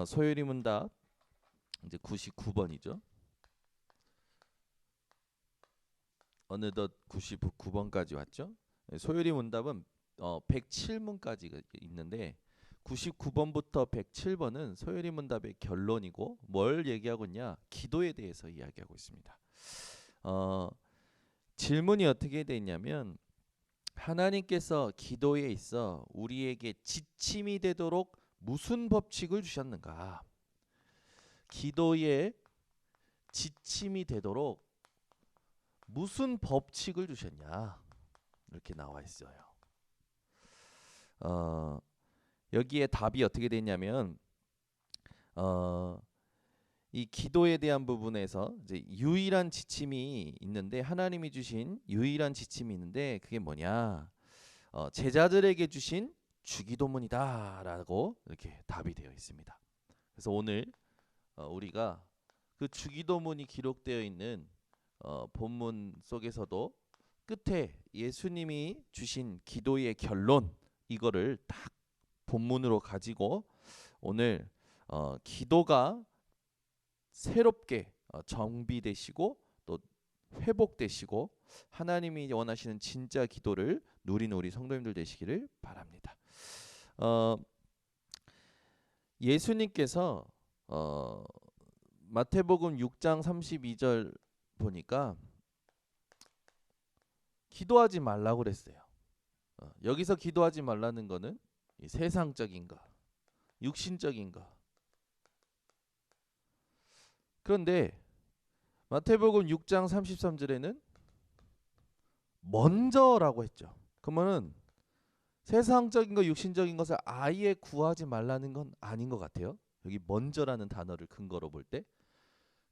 소요리 문답 이제 99번이죠. 어느덧 99번까지 왔죠. 소요리 문답은 107문까지 있는데 99번부터 107번은 소요리 문답의 결론이고 뭘 얘기하고 있냐? 기도에 대해서 이야기하고 있습니다. 질문이 어떻게 돼 있냐면 하나님께서 기도에 있어 우리에게 지침이 되도록 무슨 법칙을 주셨는가? 기도에 지침이 되도록 무슨 법칙을 주셨냐? 이렇게 나와 있어요. 여기에 답이 어떻게 되냐면 이 기도에 대한 부분에서 이제 유일한 지침이 있는데 하나님이 주신 유일한 지침이 있는데 그게 뭐냐? 제자들에게 주신 주기도문이다라고 이렇게 답이 되어 있습니다. 그래서 오늘 우리가 그 주기도문이 기록되어 있는 본문 속에서도 끝에 예수님이 주신 기도의 결론 이거를 딱 본문으로 가지고 오늘 기도가 새롭게 정비되시고 또 회복되시고 하나님이 원하시는 진짜 기도를 누리는 우리 성도님들 되시기를 바랍니다. 예수님께서 마태복음 6장 32절 보니까 기도하지 말라고 그랬어요. 여기서 기도하지 말라는 거는 세상적인 거, 육신적인 거. 그런데 마태복음 6장 33절에는 먼저라고 했죠. 그러면은 세상적인 거, 육신적인 것을 아예 구하지 말라는 건 아닌 것 같아요. 여기 먼저라는 단어를 근거로 볼 때.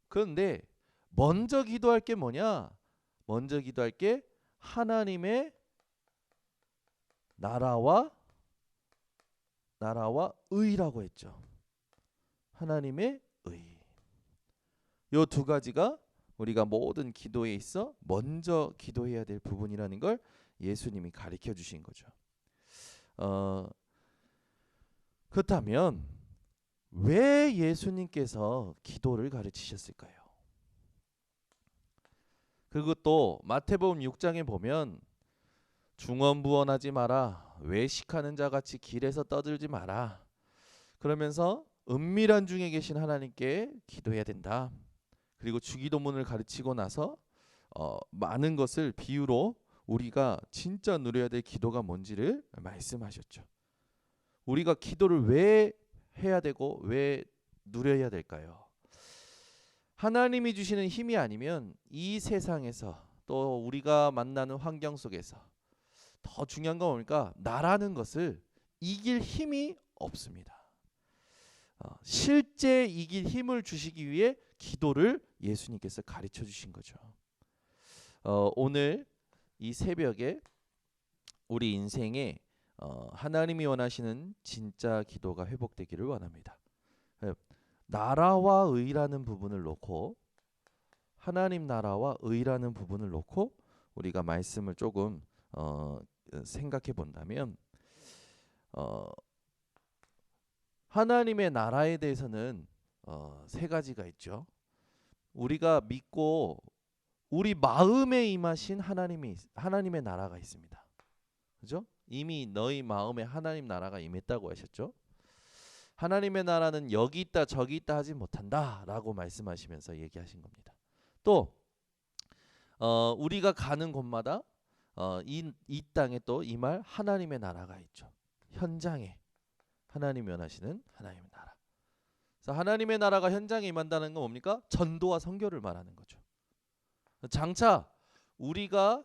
그런데 먼저 기도할 게 뭐냐? 먼저 기도할 게 하나님의 나라와 의라고 했죠. 하나님의 의. 요 두 가지가 우리가 모든 기도에 있어 먼저 기도해야 될 부분이라는 걸 예수님이 가르쳐 주신 거죠. 그렇다면 왜 예수님께서 기도를 가르치셨을까요? 그리고 또 마태복음 6장에 보면 중언부언하지 마라. 외식하는 자같이 길에서 떠들지 마라. 그러면서 은밀한 중에 계신 하나님께 기도해야 된다. 그리고 주기도문을 가르치고 나서 많은 것을 비유로 우리가 진짜 누려야 될 기도가 뭔지를 말씀하셨죠. 우리가 기도를 왜 해야 되고 왜 누려야 될까요? 하나님이 주시는 힘이 아니면 이 세상에서 또 우리가 만나는 환경 속에서 더 중요한 건 뭡니까? 나라는 것을 이길 힘이 없습니다. 실제 이길 힘을 주시기 위해 기도를 예수님께서 가르쳐 주신 거죠. 오늘 이 새벽에 우리 인생에 하나님이 원하시는 진짜 기도가 회복되기를 원합니다. 나라와 의라는 부분을 놓고 하나님 나라와 의라는 부분을 놓고 우리가 말씀을 조금 생각해 본다면 하나님의 나라에 대해서는 세 가지가 있죠. 우리가 믿고 우리 마음에 임하신 하나님의 나라가 있습니다. 그죠? 이미 너희 마음에 하나님 나라가 임했다고 하셨죠. 하나님의 나라는 여기 있다 저기 있다 하지 못한다라고 말씀하시면서 얘기하신 겁니다. 또 우리가 가는 곳마다 이 땅에 또 임할 하나님의 나라가 있죠. 현장에 하나님이 원하시는 하나님의 나라. 그래서 하나님의 나라가 현장에 임한다는 건 뭡니까? 전도와 선교를 말하는 거죠. 장차 우리가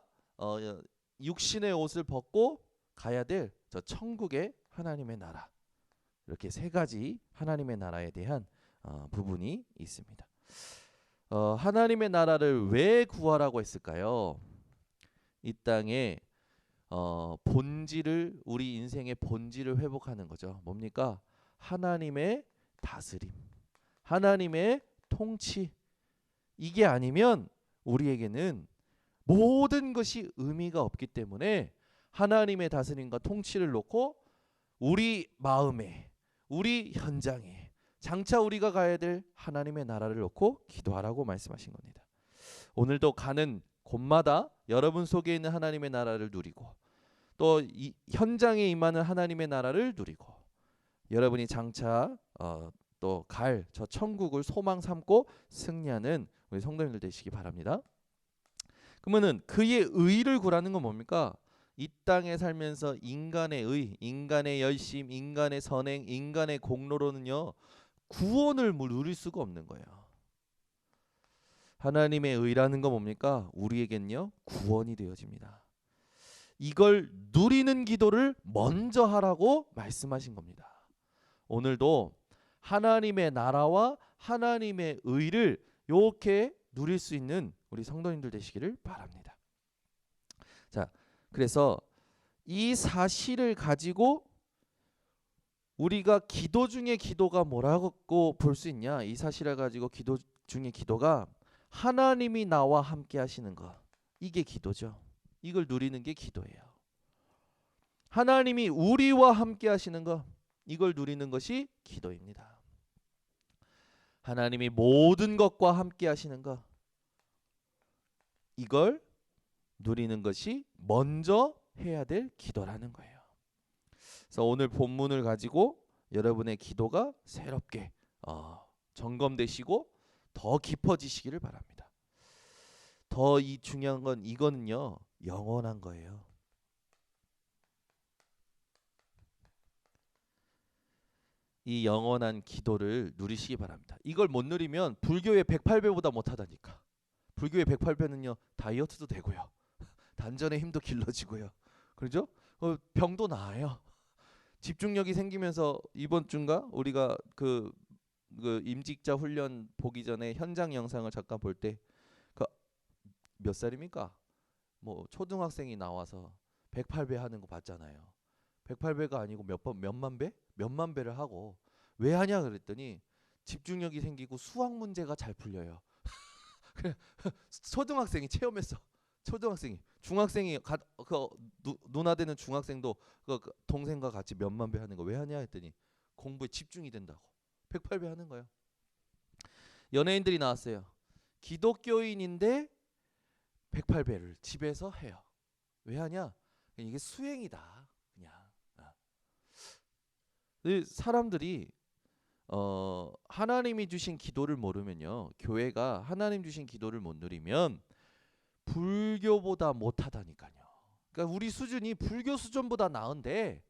육신의 옷을 벗고 가야 될 저 천국의 하나님의 나라. 이렇게 세 가지 하나님의 나라에 대한 부분이 있습니다. 하나님의 나라를 왜 구하라고 했을까요? 이 땅에 본질을 우리 인생의 본질을 회복하는 거죠. 뭡니까? 하나님의 다스림, 하나님의 통치. 이게 아니면 우리에게는 모든 것이 의미가 없기 때문에 하나님의 다스림과 통치를 놓고 우리 마음에, 우리 현장에 장차 우리가 가야 될 하나님의 나라를 놓고 기도하라고 말씀하신 겁니다. 오늘도 가는 곳마다 여러분 속에 있는 하나님의 나라를 누리고 또 이 현장에 임하는 하나님의 나라를 누리고 여러분이 장차 또 갈 저 천국을 소망 삼고 승리하는 우리 성도님들 되시기 바랍니다. 그러면은 그의 의를 구라는 건 뭡니까? 이 땅에 살면서 인간의 의, 인간의 열심, 인간의 선행, 인간의 공로로는요 구원을 누릴 수가 없는 거예요. 하나님의 의라는 건 뭡니까? 우리에겐요 구원이 되어집니다. 이걸 누리는 기도를 먼저 하라고 말씀하신 겁니다. 오늘도 하나님의 나라와 하나님의 의를 이렇게 누릴 수 있는 우리 성도님들 되시기를 바랍니다. 자, 그래서 이 사실을 가지고 우리가 기도 중에 기도가 뭐라고 볼 수 있냐? 이 사실을 가지고 기도 중에 기도가 하나님이 나와 함께 하시는 것, 이게 기도죠. 이걸 누리는 게 기도예요. 하나님이 우리와 함께 하시는 것, 이걸 누리는 것이 기도입니다. 하나님이 모든 것과 함께 하시는 것, 이걸 누리는 것이 먼저 해야 될 기도라는 거예요. 그래서 오늘 본문을 가지고 여러분의 기도가 새롭게 점검되시고 더 깊어지시기를 바랍니다. 더 이 중요한 건 이거는요 영원한 거예요. 이 영원한 기도를 누리시기 바랍니다. 이걸 못 누리면 불교의 108배보다 못하다니까. 불교의 108배는요 다이어트도 되고요, 단전의 힘도 길러지고요, 그렇죠? 병도 나아요. 집중력이 생기면서 이번 주인가 우리가 그 임직자 훈련 보기 전에 현장 영상을 잠깐 볼 때 몇 살입니까? 뭐 초등학생이 나와서 108배 하는 거 봤잖아요. 108배가 아니고 몇만 배? 몇만 배를 하고 왜 하냐 그랬더니 집중력이 생기고 수학 문제가 잘 풀려요. 초등학생이 체험했어. 초등학생이, 중학생이 누나 되는 중학생도 그 동생과 같이 몇만 배 하는 거 왜 하냐 했더니 공부에 집중이 된다고 108배 하는 거예요. 연예인들이 나왔어요. 기독교인인데 108배를 집에서 해요. 왜 하냐? 이게 수행이다. 그냥 사람들이 하나님이 주신 기도를 모르면요, 교회가 하나님 주신 기도를 못 누리면 불교보다 못하다니까요. 그러니까 우리 수준이 불교 수준보다 나은데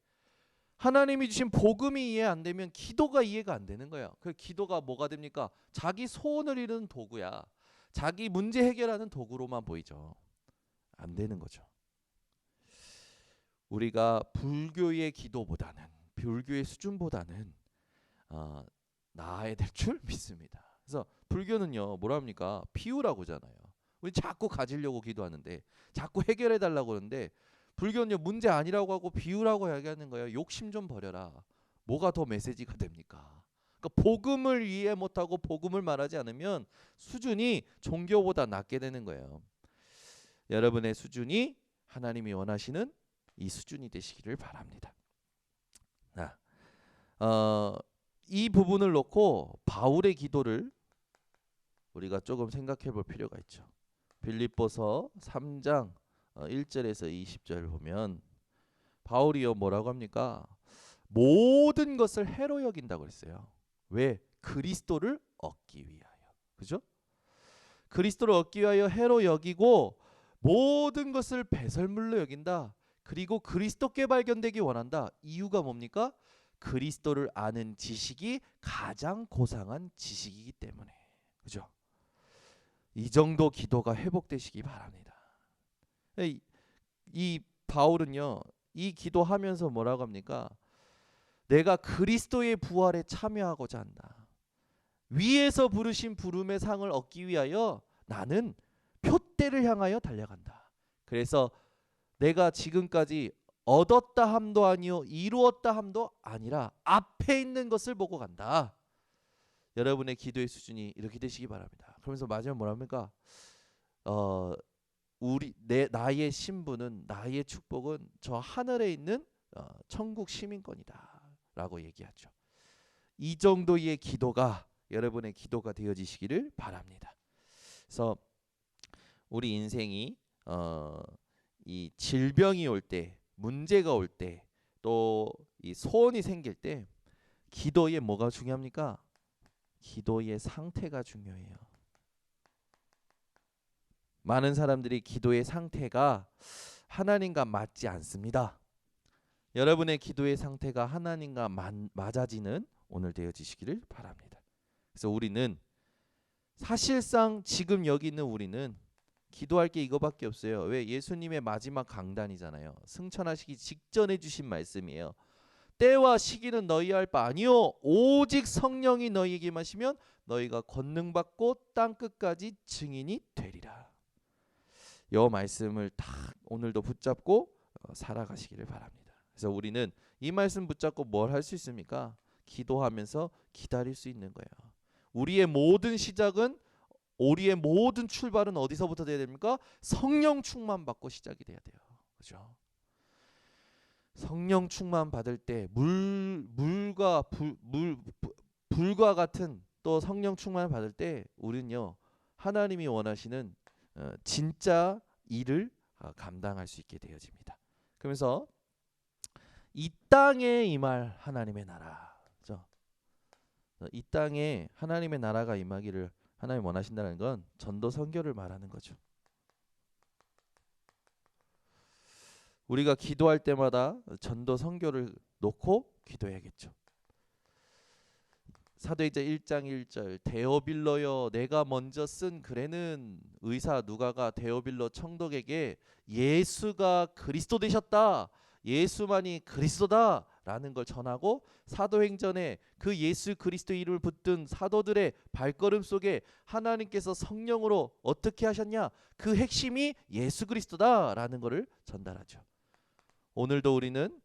하나님이 주신 복음이 이해 안 되면 기도가 이해가 안 되는 거예요. 그 기도가 뭐가 됩니까? 자기 소원을 이루는 도구야. 자기 문제 해결하는 도구로만 보이죠. 안 되는 거죠. 우리가 불교의 기도보다는, 불교의 수준보다는 나아야 될 줄 믿습니다. 그래서 불교는요 뭐라 합니까? 피우라고 하잖아요. 우리 자꾸 가지려고 기도하는데, 자꾸 해결해 달라고 그러는데, 불교는요 문제 아니라고 하고 비우라고 이야기하는 거예요. 욕심 좀 버려라. 뭐가 더 메시지가 됩니까? 그러니까 복음을 이해 못하고 복음을 말하지 않으면 수준이 종교보다 낮게 되는 거예요. 여러분의 수준이 하나님이 원하시는 이 수준이 되시기를 바랍니다. 이 부분을 놓고 바울의 기도를 우리가 조금 생각해 볼 필요가 있죠. 빌립보서 3장 1절에서 20절 보면 바울이요 뭐라고 합니까? 모든 것을 해로 여긴다고 그랬어요. 왜? 그리스도를 얻기 위하여. 그죠? 그리스도를 얻기 위하여 해로 여기고 모든 것을 배설물로 여긴다. 그리고 그리스도께 발견되기 원한다. 이유가 뭡니까? 그리스도를 아는 지식이 가장 고상한 지식이기 때문에. 그죠? 이 정도 기도가 회복되시기 바랍니다. 이 바울은요 이 기도하면서 뭐라고 합니까? 내가 그리스도의 부활에 참여하고자 한다. 위에서 부르신 부름의 상을 얻기 위하여 나는 표대를 향하여 달려간다. 그래서 내가 지금까지 얻었다 함도 아니요 이루었다 함도 아니라 앞에 있는 것을 보고 간다. 여러분의 기도의 수준이 이렇게 되시기 바랍니다. 그러면서 마지막 뭐랍니까? 나의 신분은, 나의 축복은 저 하늘에 있는 천국 시민권이다 라고 얘기하죠. 이 정도의 기도가 여러분의 기도가 되어지시기를 바랍니다. 그래서 우리 인생이 이 질병이 올 때, 문제가 올 때, 또 이 소원이 생길 때 기도에 뭐가 중요합니까? 기도의 상태가 중요해요. 많은 사람들이 기도의 상태가 하나님과 맞지 않습니다. 여러분의 기도의 상태가 하나님과 맞아지는 오늘 되어지시기를 바랍니다. 그래서 우리는 사실상 지금 여기 있는 우리는 기도할 게 이거밖에 없어요. 왜? 예수님의 마지막 강단이잖아요. 승천하시기 직전에 주신 말씀이에요. 때와 시기는 너희 할 바 아니요 오직 성령이 너희에게 임하시면 너희가 권능 받고 땅 끝까지 증인이 되리라. 이 말씀을 딱 오늘도 붙잡고 살아가시기를 바랍니다. 그래서 우리는 이 말씀 붙잡고 뭘 할 수 있습니까? 기도하면서 기다릴 수 있는 거예요. 우리의 모든 시작은 우리의 모든 출발은 어디서부터 돼야 됩니까? 성령 충만 받고 시작이 돼야 돼요. 그렇죠? 성령 충만 받을 때 불과 같은 또 성령 충만을 받을 때 우리는요 하나님이 원하시는 진짜 일을 감당할 수 있게 되어집니다. 그러면서 이 땅에 임할 하나님의 나라, 그렇죠? 이 땅에 하나님의 나라가 임하기를 하나님 원하신다는 건 전도 선교를 말하는 거죠. 우리가 기도할 때마다 전도 선교를 놓고 기도해야겠죠. 사도행전 1장 1절 데오빌로여 내가 먼저 쓴 글에는 의사 누가가 데오빌로 청독에게 예수가 그리스도 되셨다. 예수만이 그리스도다 라는 걸 전하고 사도행전에 그 예수 그리스도 이름을 붙든 사도들의 발걸음 속에 하나님께서 성령으로 어떻게 하셨냐? 그 핵심이 예수 그리스도다 라는 것을 전달하죠. 오늘도 우리는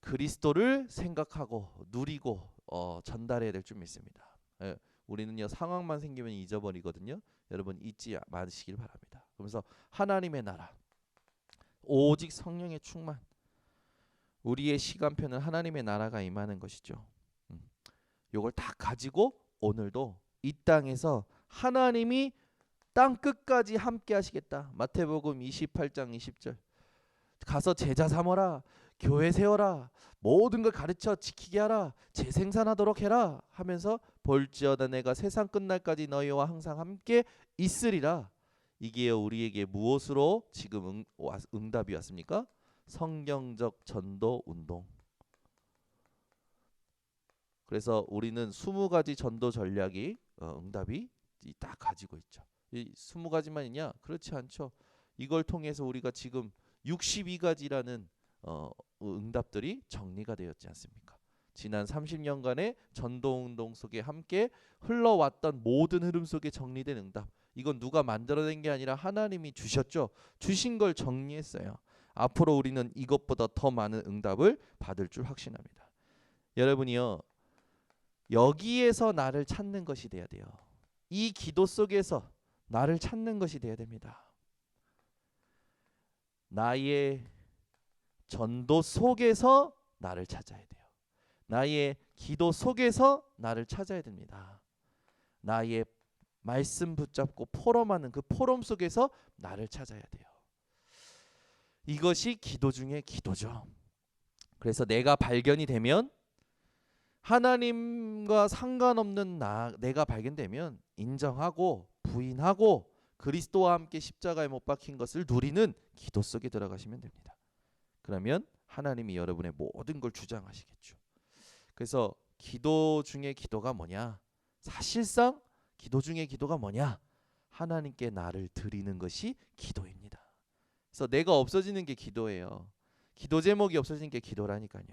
그리스도를 생각하고 누리고 전달해야 될 줄 믿습니다. 우리는요 상황만 생기면 잊어버리거든요. 여러분 잊지 마시길 바랍니다. 그러면서 하나님의 나라, 오직 성령의 충만, 우리의 시간표는 하나님의 나라가 임하는 것이죠. 요걸 다 가지고 오늘도 이 땅에서 하나님이 땅 끝까지 함께 하시겠다. 마태복음 28장 20절 가서 제자 삼어라, 교회 세워라, 모든 걸 가르쳐 지키게 하라, 재생산하도록 해라 하면서 볼지어다 내가 세상 끝날까지 너희와 항상 함께 있으리라. 이게 우리에게 무엇으로 지금 응답이 왔습니까? 성경적 전도 운동. 그래서 우리는 20가지 전도 전략이 응답이 딱 가지고 있죠. 이 20가지만 있냐? 그렇지 않죠. 이걸 통해서 우리가 지금 62가지라는 응답들이 정리가 되었지 않습니까? 지난 30년간의 전도운동 속에 함께 흘러왔던 모든 흐름 속에 정리된 응답. 이건 누가 만들어낸 게 아니라 하나님이 주셨죠. 주신 걸 정리했어요. 앞으로 우리는 이것보다 더 많은 응답을 받을 줄 확신합니다. 여러분이요 여기에서 나를 찾는 것이 돼야 돼요. 이 기도 속에서 나를 찾는 것이 돼야 됩니다. 나의 전도 속에서 나를 찾아야 돼요. 나의 기도 속에서 나를 찾아야 됩니다. 나의 말씀 붙잡고 포럼하는 그 포럼 속에서 나를 찾아야 돼요. 이것이 기도 중에 기도죠. 그래서 내가 발견이 되면 하나님과 상관없는 내가 발견되면 인정하고 부인하고 그리스도와 함께 십자가에 못 박힌 것을 누리는 기도 속에 들어가시면 됩니다. 그러면 하나님이 여러분의 모든 걸 주장하시겠죠. 그래서 기도 중에 기도가 뭐냐? 사실상 기도 중에 기도가 뭐냐? 하나님께 나를 드리는 것이 기도입니다. 그래서 내가 없어지는 게 기도예요. 기도 제목이 없어지는 게 기도라니까요.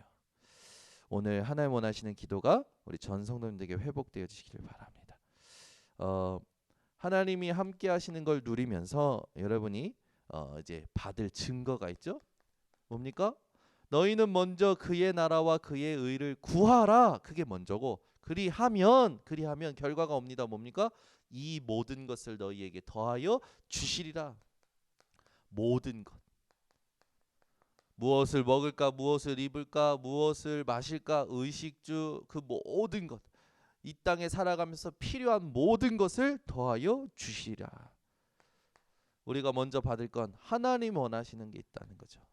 오늘 하나님 원하시는 기도가 우리 전 성도님들에게 회복되어지기를 바랍니다. 하나님이 함께 하시는 걸 누리면서 여러분이 이제 받을 증거가 있죠. 뭡니까? 너희는 먼저 그의 나라와 그의 의를 구하라. 그게 먼저고 그리하면 결과가 옵니다. 뭡니까? 이 모든 것을 너희에게 더하여 주시리라. 모든 것. 무엇을 먹을까, 무엇을 입을까, 무엇을 마실까, 의식주, 그 모든 것, 이 땅에 살아가면서 필요한 모든 것을 더하여 주시라. 우리가 먼저 받을 건 하나님 원하시는 게 있다는 거죠.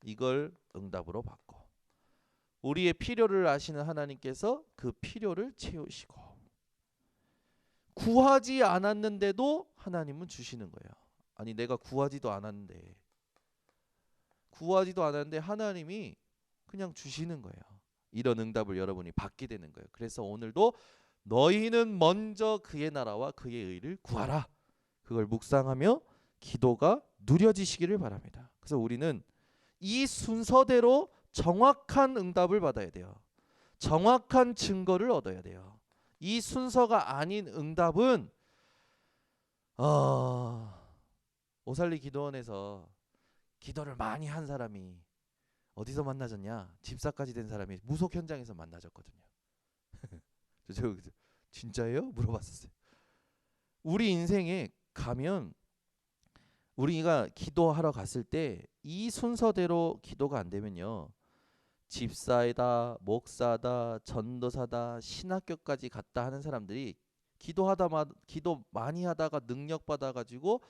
이걸 응답으로 받고 우리의 필요를 아시는 하나님께서 그 필요를 채우시고, 구하지 않았는데도 하나님은 주시는 거예요. 아니 내가 구하지도 않았는데 하나님이 그냥 주시는 거예요. 이런 응답을 여러분이 받게 되는 거예요. 그래서 오늘도 너희는 먼저 그의 나라와 그의 의를 구하라. 그걸 묵상하며 기도가 누려지시기를 바랍니다. 그래서 우리는 이 순서대로 정확한 응답을 받아야 돼요. 정확한 증거를 얻어야 돼요. 이 순서가 아닌 응답은 오살리 기도원에서 기도를 많이 한 사람이 어디서 만나졌냐? 집사까지 된 사람이 무속 현장에서 만나졌거든요. 저 진짜예요? 물어봤었어요. 우리 인생에 가면 우리가 기도하러 갔을 때 이 순서대로 기도가 안 되면요, 집사이다, 목사다, 전도사다, 신학교까지 갔다 하는 사람들이 기도 많이 하다가 능력 받아가지고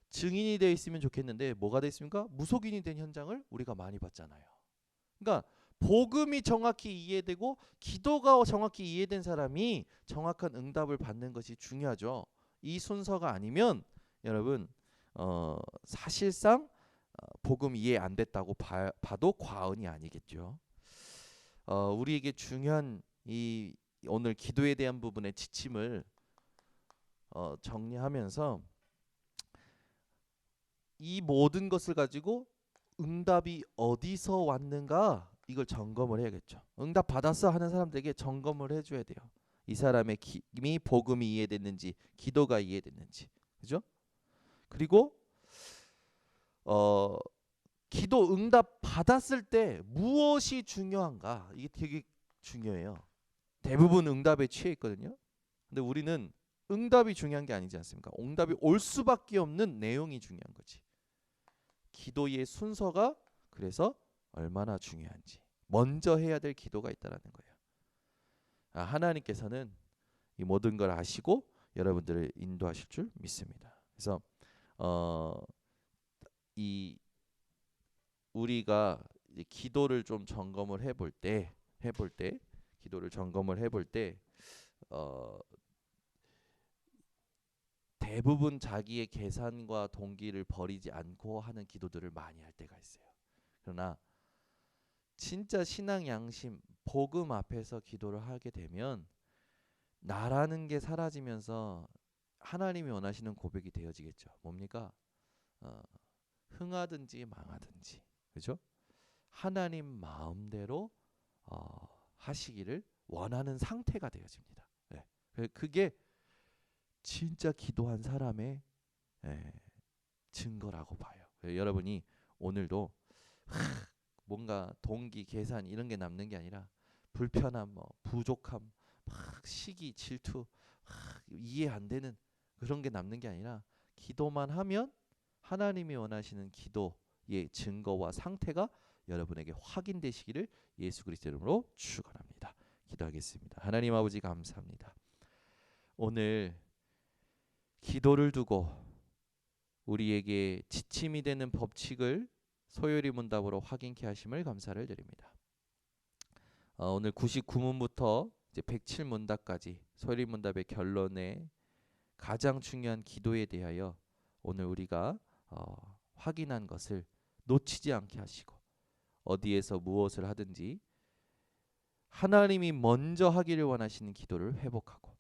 증인이 돼 있으면 좋겠는데 뭐가 돼 있습니까? 무속인이 된 현장을 우리가 많이 봤잖아요. 그러니까 복음이 정확히 이해되고 기도가 정확히 이해된 사람이 정확한 응답을 받는 것이 중요하죠. 이 순서가 아니면 여러분 사실상 복음 이해 안 됐다고 봐도 과언이 아니겠죠. 우리에게 중요한 이 오늘 기도에 대한 부분의 지침을 정리하면서 이 모든 것을 가지고 응답이 어디서 왔는가 이걸 점검을 해야겠죠. 응답 받았어 하는 사람들에게 점검을 해줘야 돼요. 이 사람의 복음이 이해됐는지, 기도가 이해됐는지, 그죠? 그리고 기도 응답 받았을 때 무엇이 중요한가, 이게 되게 중요해요. 대부분 응답에 취해 있거든요. 근데 우리는 응답이 중요한 게 아니지 않습니까? 응답이 올 수밖에 없는 내용이 중요한 거지. 기도의 순서가 그래서 얼마나 중요한지, 먼저 해야 될 기도가 있다라는 거예요. 하나님께서는 이 모든 걸 아시고 여러분들을 인도하실 줄 믿습니다. 그래서 이 우리가 이제 기도를 좀 점검을 해볼 때 대부분 자기의 계산과 동기를 버리지 않고 하는 기도들을 많이 할 때가 있어요. 그러나 진짜 신앙 양심, 복음 앞에서 기도를 하게 되면 나라는 게 사라지면서 하나님이 원하시는 고백이 되어지겠죠. 뭡니까? 흥하든지 망하든지, 그죠? 하나님 마음대로 하시기를 원하는 상태가 되어집니다. 네. 그게 진짜 기도한 사람의 증거라고 봐요. 여러분이 오늘도 뭔가 동기, 계산 이런 게 남는 게 아니라 불편함, 부족함, 막 시기, 질투, 이해 안 되는 그런 게 남는 게 아니라 기도만 하면 하나님이 원하시는 기도의 증거와 상태가 여러분에게 확인되시기를 예수 그리스도 이름으로 축원합니다. 기도하겠습니다. 하나님 아버지 감사합니다. 오늘 기도를 두고 우리에게 지침이 되는 법칙을 소요리 문답으로 확인케 하심을 감사를 드립니다. 오늘 99문부터 이제 107문답까지 소요리 문답의 결론에 가장 중요한 기도에 대하여 오늘 우리가 확인한 것을 놓치지 않게 하시고 어디에서 무엇을 하든지 하나님이 먼저 하기를 원하시는 기도를 회복하고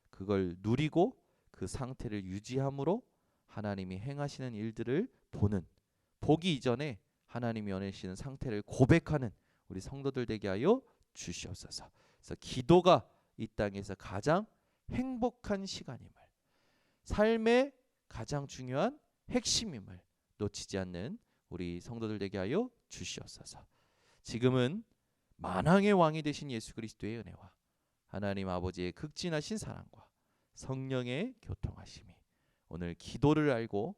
그걸 누리고 그 상태를 유지함으로 하나님이 행하시는 일들을 보기 이전에 하나님이 원하시는 상태를 고백하는 우리 성도들 되게 하여 주시옵소서. 그래서 기도가 이 땅에서 가장 행복한 시간임을, 삶의 가장 중요한 핵심임을 놓치지 않는 우리 성도들 되게 하여 주시옵소서. 지금은 만왕의 왕이 되신 예수 그리스도의 은혜와 하나님 아버지의 극진하신 사랑과 성령의 교통하심이 오늘 기도를 알고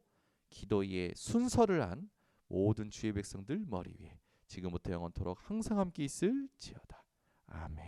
기도의 순서를 한 모든 주의 백성들 머리 위에 지금부터 영원토록 항상 함께 있을지어다. 아멘.